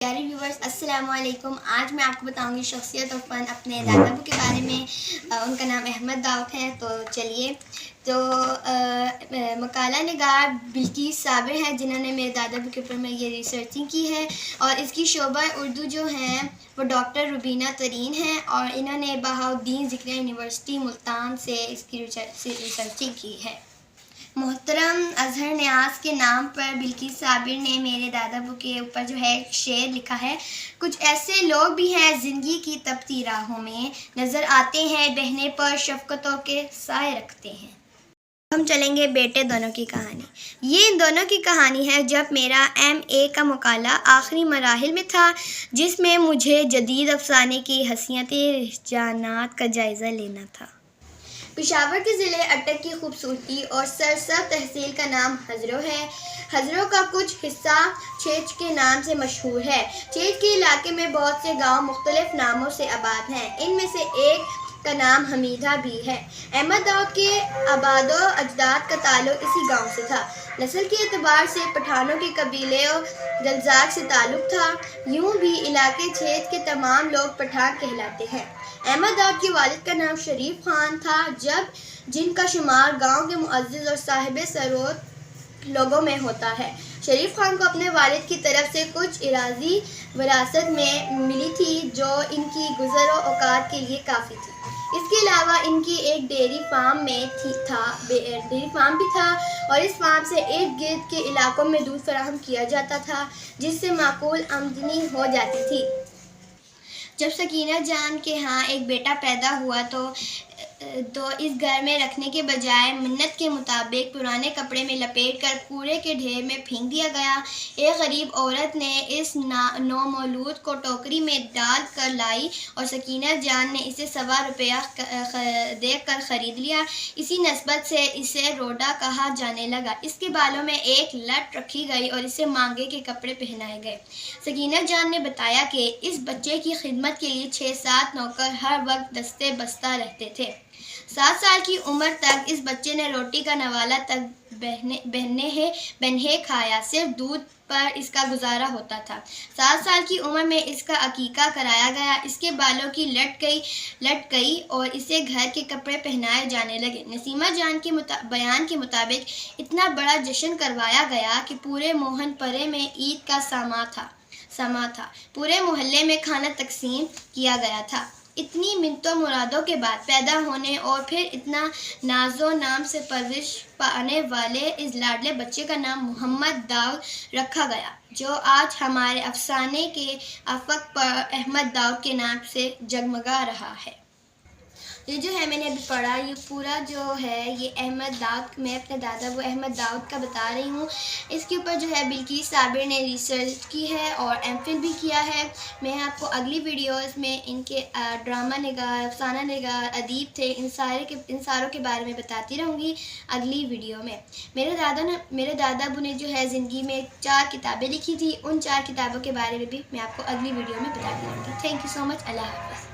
پیارے ویورز السلام علیکم. آج میں آپ کو بتاؤں گی شخصیت اور فن اپنے دادا ابو کے بارے میں. ان کا نام احمد داؤد ہے. تو چلیے، تو مقالہ نگار بلقیس صابر ہیں جنہوں نے میرے دادا ابو کے اوپر میں یہ ریسرچنگ کی ہے، اور اس کی شعبہ اردو جو ہیں وہ ڈاکٹر روبینہ ترین ہیں، اور انہوں نے بہاؤالدین ذکریہ یونیورسٹی ملتان سے اس کی ریسرچنگ کی ہے. محترم اظہر نیاز کے نام پر بلقیس صابر نے میرے دادا ابو کے اوپر جو ہے ایک شعر لکھا ہے. کچھ ایسے لوگ بھی ہیں زندگی کی تپتی راہوں میں، نظر آتے ہیں بہنے پر شفقتوں کے سائے رکھتے ہیں. ہم چلیں گے بیٹے دونوں کی کہانی. یہ ان دونوں کی کہانی ہے جب میرا MA کا مقالہ آخری مراحل میں تھا، جس میں مجھے جدید افسانے کی حیثیت رجحانات کا جائزہ لینا تھا. پشاور کے ضلع اٹک کی خوبصورتی اور سرسبز تحصیل کا نام ہزروں ہے. ہزروں کا کچھ حصہ چھیج کے نام سے مشہور ہے. چھیج کے علاقے میں بہت سے گاؤں مختلف ناموں سے آباد ہیں. ان میں سے ایک کا نام حمیدہ بھی ہے. احمد داؤد کے آباد و اجداد کا تعلق اسی گاؤں سے تھا. نسل کے اعتبار سے پٹھانوں کے قبیلے و گلزار سے تعلق تھا. یوں بھی علاقے چھیج کے تمام لوگ پٹھان کہلاتے ہیں. احمد داؤد کے والد کا نام شریف خان تھا، جن کا شمار گاؤں کے معزز اور صاحب ثروت لوگوں میں ہوتا ہے. شریف خان کو اپنے والد کی طرف سے کچھ اراضی وراثت میں ملی تھی جو ان کی گزر و اوقات کے لیے کافی تھی. اس کے علاوہ ان کی ایک ڈیری فارم بھی تھا، اور اس فارم سے ارد گرد کے علاقوں میں دودھ فراہم کیا جاتا تھا، جس سے معقول آمدنی ہو جاتی تھی. جب سکینہ جان کے ہاں ایک بیٹا پیدا ہوا تو اس گھر میں رکھنے کے بجائے منت کے مطابق پرانے کپڑے میں لپیٹ کر کوڑے کے ڈھیر میں پھینک دیا گیا. ایک غریب عورت نے اس نومولود کو ٹوکری میں ڈال کر لائی اور سکینہ جان نے اسے ₹1.25 دے کر خرید لیا. اسی نسبت سے اسے روڈا کہا جانے لگا. اس کے بالوں میں ایک لٹ رکھی گئی اور اسے مانگے کے کپڑے پہنائے گئے. سکینہ جان نے بتایا کہ اس بچے کی خدمت کے لیے 6-7 نوکر ہر وقت دستے بستہ رہتے تھے. 7 سال کی عمر تک اس بچے نے روٹی کا نوالہ تک بنہے کھایا. صرف دودھ پر اس کا گزارا ہوتا تھا. 7 سال کی عمر میں اس کا عقیقہ کرایا گیا. اس کے بالوں کی لٹ گئی اور اسے گھر کے کپڑے پہنائے جانے لگے. نسیمہ جان کے بیان کے مطابق اتنا بڑا جشن کروایا گیا کہ پورے موہن پرے میں عید کا سما تھا. پورے محلے میں کھانا تقسیم کیا گیا تھا. اتنی منتوں مرادوں کے بعد پیدا ہونے اور پھر اتنا ناز و نام سے پرورش پانے والے اس لاڈلے بچے کا نام محمد داؤد رکھا گیا، جو آج ہمارے افسانے کے افق پر احمد داؤد کے نام سے جگمگا رہا ہے. یہ جو ہے میں نے ابھی پڑھا، یہ پورا جو ہے یہ احمد داؤد، میں اپنے دادا ابو احمد داؤد کا بتا رہی ہوں. اس کے اوپر جو ہے بلقیس صابر نے ریسرچ کی ہے اور MPhil بھی کیا ہے. میں آپ کو اگلی ویڈیوز میں ان کے ڈرامہ نگار، افسانہ نگار، ادیب تھے، ان ساروں کے بارے میں بتاتی رہوں گی اگلی ویڈیو میں. میرے دادا ابو نے جو ہے زندگی میں 4 کتابیں لکھی تھی. ان 4 کتابوں کے بارے میں بھی میں آپ کو اگلی ویڈیو میں بتاتی رہوں گی. تھینک یو سو مچ. اللہ حافظ.